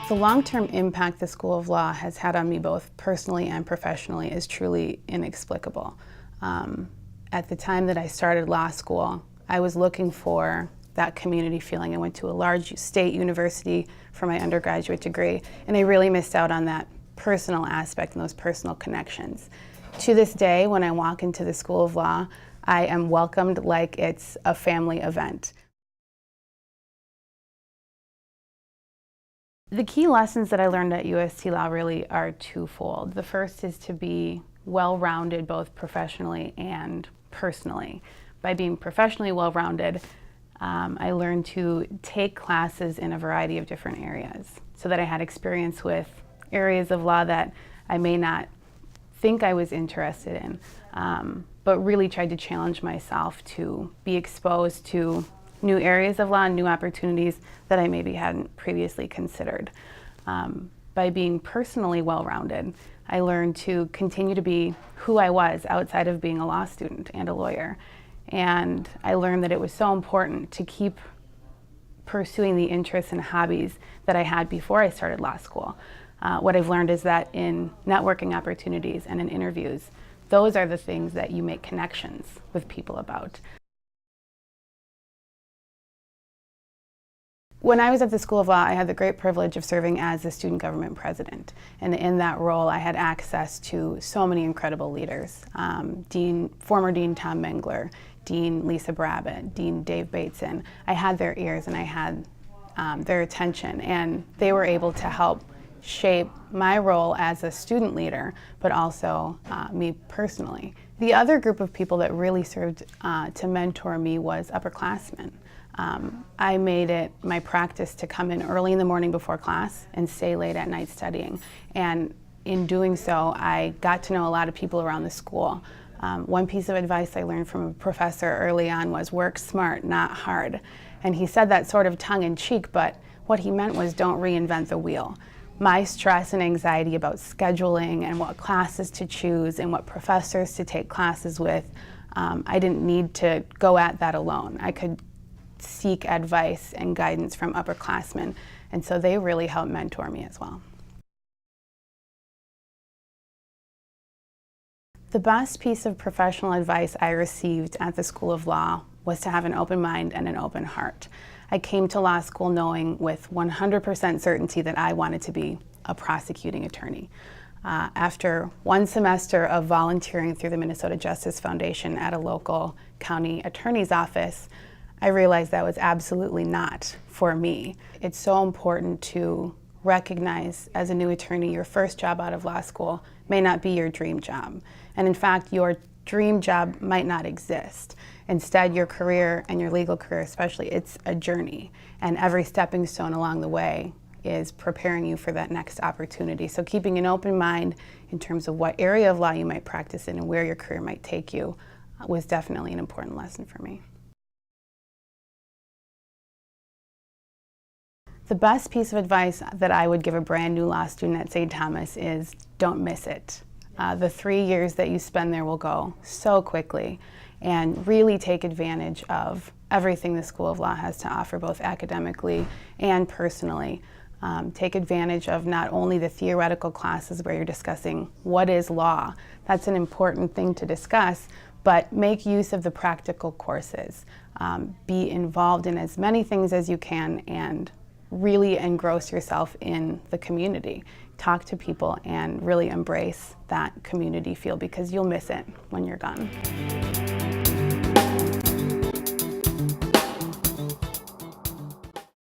The long-term impact the School of Law has had on me both personally and professionally is truly inexplicable. At the time that I started law school, I was looking for that community feeling. I went to a large state university for my undergraduate degree, and I really missed out on that personal aspect and those personal connections. To this day, when I walk into the School of Law, I am welcomed like it's a family event. The key lessons that I learned at UST Law really are twofold. The first is to be well-rounded both professionally and personally. By being professionally well-rounded, I learned to take classes in a variety of different areas so that I had experience with areas of law that I may not think I was interested in, but really tried to challenge myself to be exposed to new areas of law and new opportunities that I maybe hadn't previously considered. By being personally well-rounded, I learned to continue to be who I was outside of being a law student and a lawyer. And I learned that it was so important to keep pursuing the interests and hobbies that I had before I started law school. What I've learned is that in networking opportunities and in interviews, those are the things that you make connections with people about. When I was at the School of Law, I had the great privilege of serving as the student government president. And in that role, I had access to so many incredible leaders. Former Dean Tom Mengler, Dean Lisa Brabbett, Dean Dave Bateson. I had their ears and I had their attention, and they were able to help shape my role as a student leader, but also me personally. The other group of people that really served to mentor me was upperclassmen. I made it my practice to come in early in the morning before class and stay late at night studying. And in doing so, I got to know a lot of people around the school. One piece of advice I learned from a professor early on was work smart, not hard. And he said that sort of tongue-in-cheek, but what he meant was don't reinvent the wheel. My stress and anxiety about scheduling and what classes to choose and what professors to take classes with, I didn't need to go at that alone. I could seek advice and guidance from upperclassmen, and so they really helped mentor me as well. The best piece of professional advice I received at the School of Law was to have an open mind and an open heart. I came to law school knowing with 100% certainty that I wanted to be a prosecuting attorney. After one semester of volunteering through the Minnesota Justice Foundation at a local county attorney's office, I realized that was absolutely not for me. It's so important to recognize as a new attorney your first job out of law school may not be your dream job. And in fact, your dream job might not exist. Instead, your career and your legal career especially, it's a journey. And every stepping stone along the way is preparing you for that next opportunity. So keeping an open mind in terms of what area of law you might practice in and where your career might take you was definitely an important lesson for me. The best piece of advice that I would give a brand new law student at St. Thomas is don't miss it. The 3 years that you spend there will go so quickly, and really take advantage of everything the School of Law has to offer, both academically and personally. Take advantage of not only the theoretical classes where you're discussing what is law, that's an important thing to discuss, but make use of the practical courses. Be involved in as many things as you can and really engross yourself in the community. Talk to people and really embrace that community feel, because you'll miss it when you're done.